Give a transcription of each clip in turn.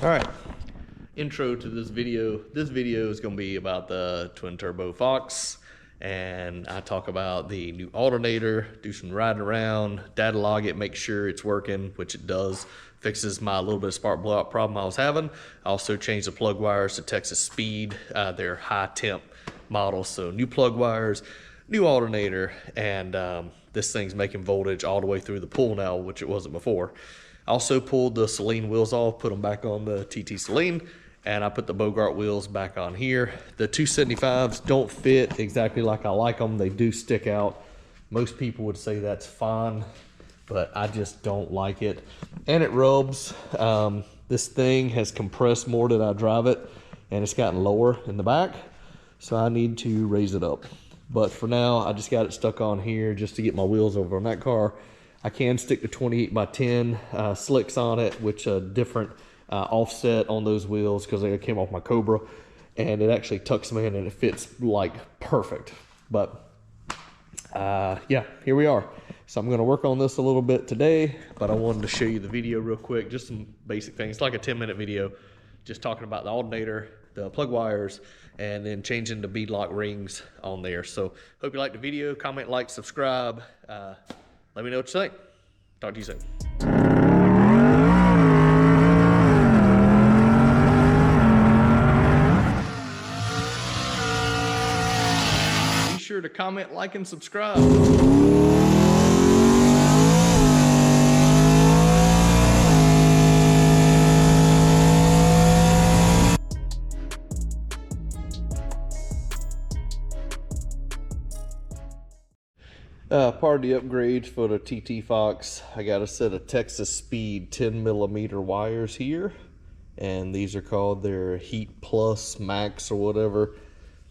All right, intro to this video. This video is going to be about the twin turbo Fox, and I talk about the new alternator, do some riding around, data log it, make sure it's working, which it does. Fixes my little bit of spark blowout problem I was having. I also changed the plug wires to Texas Speed, their high temp model. So new plug wires, new alternator, and this thing's making voltage all the way through the pool now, which it wasn't before. I also pulled the Saleen wheels off, put them back on the TTSaleen, and I put the Bogart wheels back on here. The 275s don't fit exactly like I like them. They do stick out. Most people would say that's fine, but I just don't like it. And it rubs. This thing has compressed more than I drive it, and it's gotten lower in the back, so I need to raise it up. But for now, I just got it stuck on here just to get my wheels over on that car. I can stick the 28x10 slicks on it, which a different offset on those wheels because they came off my Cobra, and it actually tucks them in and it fits like perfect. But yeah, here we are. So I'm going to work on this a little bit today, but I wanted to show you the video real quick, just some basic things. It's like a 10-minute video, just talking about the alternator, the plug wires, and then changing the beadlock rings on there. So hope you liked the video. Comment, like, subscribe. Let me know what you think. Talk to you soon. Be sure to comment, like, and subscribe. Part of the upgrades for the TTFox, I got a set of Texas Speed 10mm wires here, and these are called their Heat Plus Max or whatever.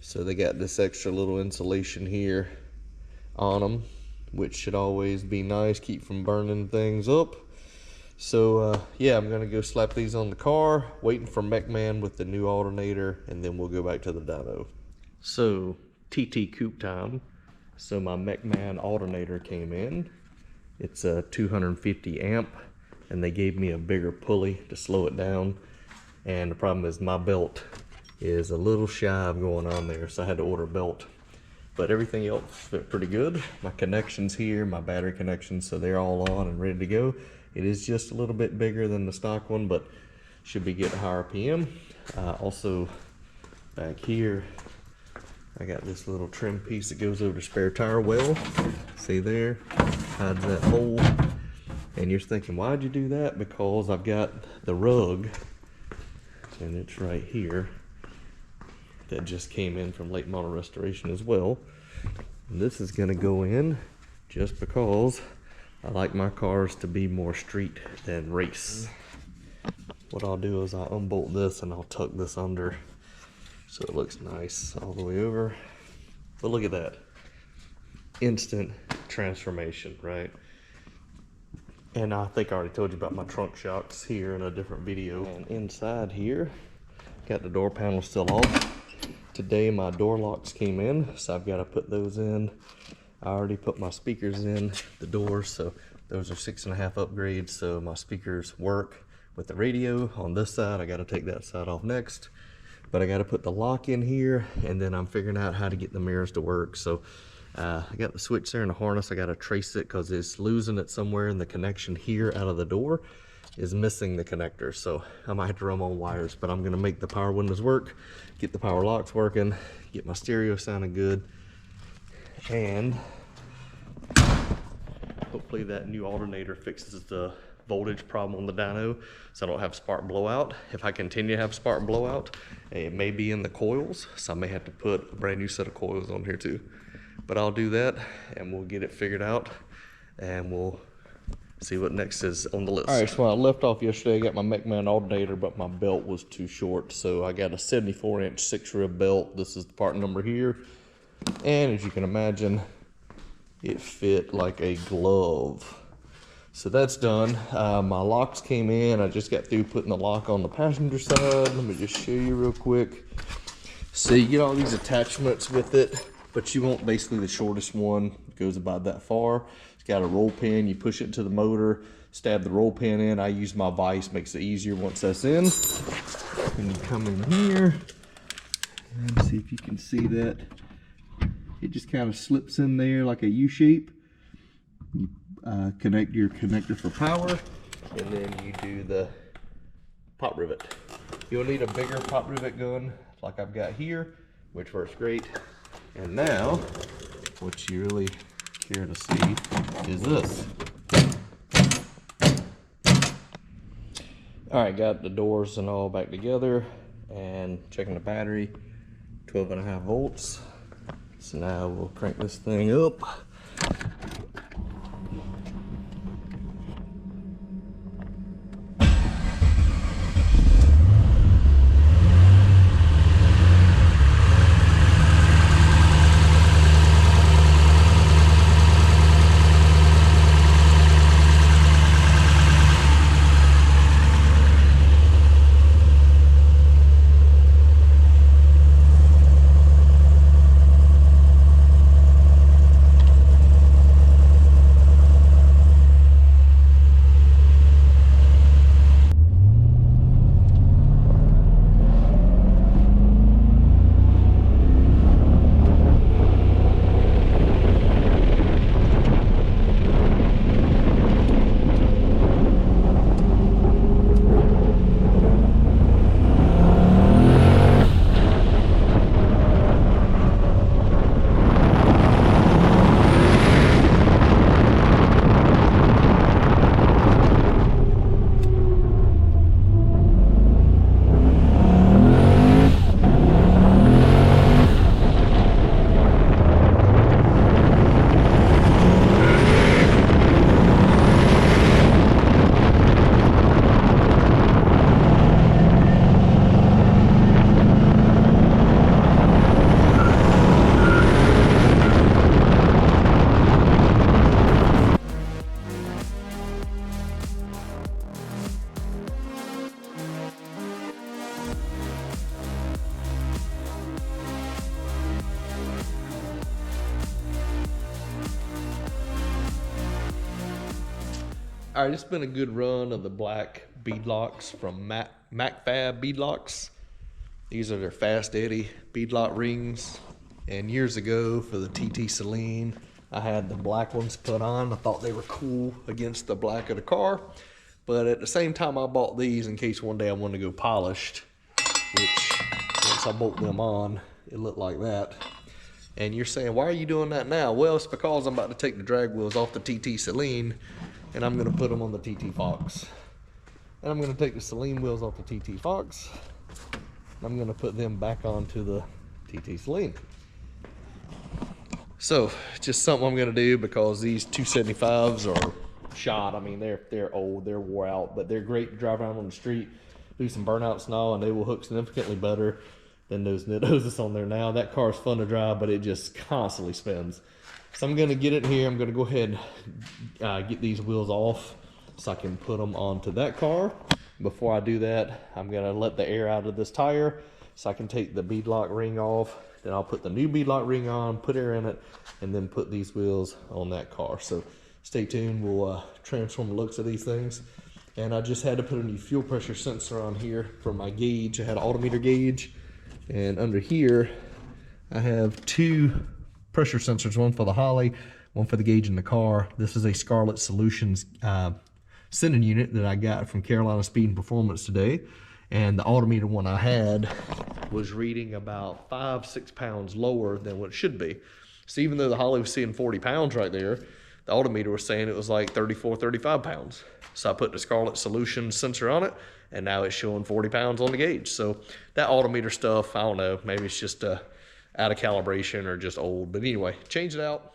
So they got this extra little insulation here on them, which should always be nice, keep from burning things up. So yeah, I'm gonna go slap these on the car, waiting for Mechman with the new alternator, and then we'll go back to the dyno. So TT coupe time. So my Mechman alternator came in. It's a 250 amp, and they gave me a bigger pulley to slow it down. And the problem is my belt is a little shy of going on there, so I had to order a belt. But everything else fit pretty good. My connections here, my battery connections, so they're all on and ready to go. It is just a little bit bigger than the stock one, but should be getting higher RPM. Also back here, I got this little trim piece that goes over the spare tire well. See there? Hides that hole. And you're thinking, why'd you do that? Because I've got the rug, and it's right here, that just came in from late model restoration as well. And this is gonna go in just because I like my cars to be more street than race. What I'll do is I'll unbolt this and I'll tuck this under so it looks nice all the way over. But look at that. Instant transformation, right? And I think I already told you about my trunk shocks here in a different video. And inside here, got the door panel still off. Today my door locks came in, so I've got to put those in. I already put my speakers in the doors, so those are 6.5 upgrades, so my speakers work with the radio on this side. I got to take that side off next. But I got to put the lock in here, and then I'm figuring out how to get the mirrors to work. So I got the switch there and the harness. I got to trace it because it's losing it somewhere in the connection here out of the door is missing the connector. So I might have to run on wires, but I'm going to make the power windows work, get the power locks working, get my stereo sounding good, and hopefully that new alternator fixes the voltage problem on the dyno so I don't have spark blowout. If I continue to have spark blowout, it may be in the coils, so I may have to put a brand new set of coils on here too. But I'll do that and we'll get it figured out and we'll see what next is on the list. All right, so I left off yesterday. I got my Mechman alternator, but my belt was too short, so I got a 74-inch 6-rib belt. This is the part number here, and as you can imagine, it fit like a glove. So that's done. My locks came in. I just got through putting the lock on the passenger side. Let me just show you real quick. So you get all these attachments with it, but you want basically the shortest one. It goes about that far. It's got a roll pin. You push it to the motor. stab the roll pin in. I use my vise, makes it easier once that's in. And you come in here, and see if you can see that. It just kind of slips in there like a U shape. You connect your connector for power, and then you do the pop rivet. You'll need a bigger pop rivet gun like I've got here, which works great. And now, what you really care to see is this. All right, got the doors and all back together, and checking the battery, 12.5 volts. So now we'll crank this thing up. All right, it's been a good run of the black beadlocks from Mechman Beadlocks. These are their fast eddy beadlock rings. And years ago for the TTSaleen, I had the black ones put on. I thought they were cool against the black of the car. But at the same time, I bought these in case one day I wanted to go polished, which once I bolt them on, it looked like that. And you're saying, why are you doing that now? Well, it's because I'm about to take the drag wheels off the TTSaleen and I'm gonna put them on the TTFox. And I'm gonna take the Saleen wheels off the TTFox. I'm gonna put them back onto the TTSaleen. So, just something I'm gonna do because these 275s are shot. I mean, they're old, they're wore out, but they're great to drive around on the street, do some burnouts and all, and they will hook significantly better than those nittos that's on there now. That car is fun to drive, but it just constantly spins. So I'm gonna get it here. I'm gonna go ahead and get these wheels off so I can put them onto that car. Before I do that, I'm gonna let the air out of this tire so I can take the beadlock ring off. Then I'll put the new beadlock ring on, put air in it, and then put these wheels on that car. So stay tuned, we'll transform the looks of these things. And I just had to put a new fuel pressure sensor on here for my gauge. I had an altimeter gauge, and under here I have two pressure sensors, one for the Holly, one for the gauge in the car. This is a Scarlett Solutions sending unit that I got from Carolina Speed and Performance today. And the altimeter one I had was reading about 5-6 pounds lower than what it should be. So even though the Holly was seeing 40 pounds right there, the altimeter was saying it was like 34-35 pounds. So I put the Scarlett Solutions sensor on it, and now it's showing 40 pounds on the gauge. So that altimeter stuff, I don't know, maybe it's just out of calibration or just old. But anyway, changed it out,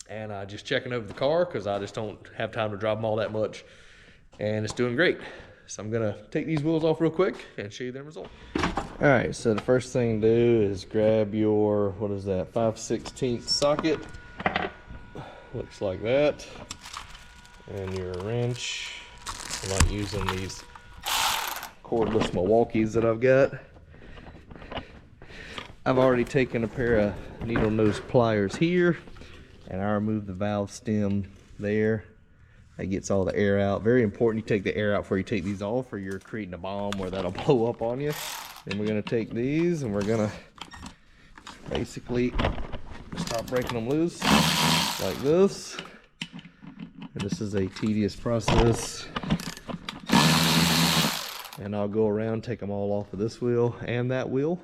and just checking over the car because I just don't have time to drive them all that much, and it's doing great. So I'm gonna take these wheels off real quick and show you the result. All right, so the first thing to do is grab your, what is that, 5/16 socket. Looks like that. And your wrench. I'm not using these cordless Milwaukees that I've got. I've already taken a pair of needle nose pliers here, and I removed the valve stem there. That gets all the air out. Very important you take the air out before you take these off, or you're creating a bomb where that'll blow up on you. Then we're gonna take these and we're gonna basically start breaking them loose like this. And this is a tedious process. And I'll go around, take them all off of this wheel and that wheel,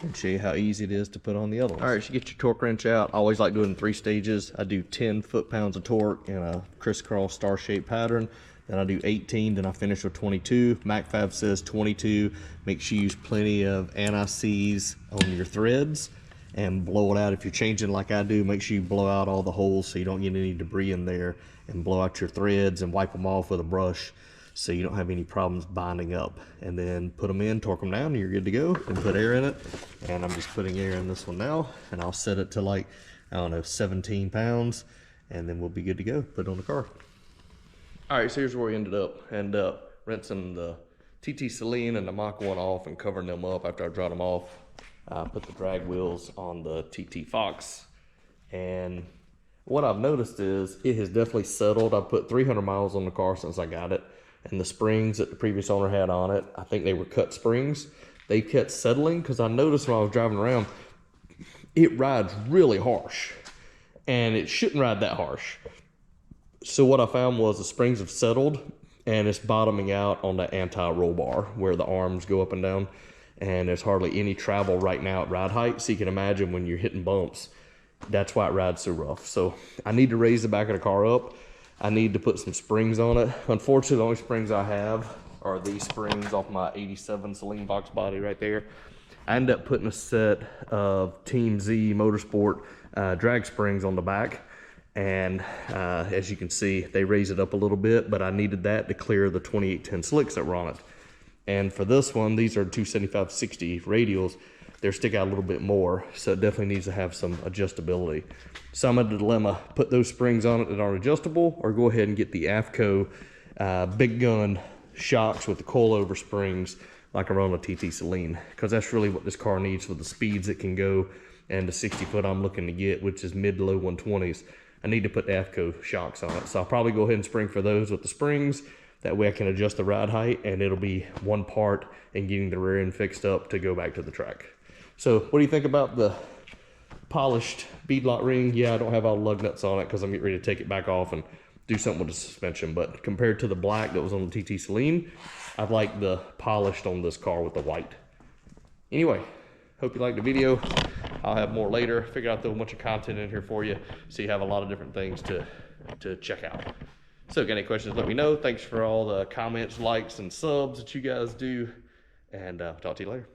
and show you how easy it is to put on the other one. All right, so you get your torque wrench out. I always like doing it in 3 stages. I do 10 foot-pounds of torque in a crisscross star-shaped pattern. Then I do 18, then I finish with 22. MacFab says 22. Make sure you use plenty of anti-seize on your threads and blow it out. If you're changing like I do, make sure you blow out all the holes so you don't get any debris in there, and blow out your threads and wipe them off with a brush so you don't have any problems binding up. And then put them in, torque them down, and you're good to go. And put air in it. And I'm just putting air in this one now, and I'll set it to like, I don't know, 17 pounds, and then we'll be good to go. Put it on the car. All right, so here's where we ended up. Rinsing the TTSaleen and the Mach 1 off and covering them up after I dried them off. Put the drag wheels on the TTFox. And what I've noticed is it has definitely settled. I've put 300 miles on the car since I got it. And the springs that the previous owner had on it, I think they were cut springs. They kept settling because I noticed when I was driving around, it rides really harsh. And it shouldn't ride that harsh. So what I found was the springs have settled and it's bottoming out on the anti-roll bar where the arms go up and down. And there's hardly any travel right now at ride height. So you can imagine when you're hitting bumps, that's why it rides so rough. So I need to raise the back of the car up. I need to put some springs on it. Unfortunately, the only springs I have are these springs off my 87 Saleen box body right there. I ended up putting a set of Team Z Motorsport drag springs on the back. And as you can see, they raise it up a little bit, but I needed that to clear the 2810 slicks that were on it. And for this one, these are 275/60 radials. They're stick out a little bit more, so it definitely needs to have some adjustability. So I'm at a dilemma: put those springs on it that aren't adjustable, or go ahead and get the AFCO big gun shocks with the coilover springs like I run on a TTSaleen, because that's really what this car needs for the speeds it can go and the 60 foot I'm looking to get, which is mid to low 120s. I need to put the AFCO shocks on it, so I'll probably go ahead and spring for those with the springs. That way I can adjust the ride height, and it'll be one part in getting the rear end fixed up to go back to the track. So what do you think about the polished beadlock ring? Yeah, I don't have all the lug nuts on it because I'm getting ready to take it back off and do something with the suspension. But compared to the black that was on the TTSaleen, I like the polished on this car with the white. Anyway, hope you liked the video. I'll have more later. Figure out a bunch of content in here for you, so you have a lot of different things to check out. So if you got any questions, let me know. Thanks for all the comments, likes, and subs that you guys do, and talk to you later.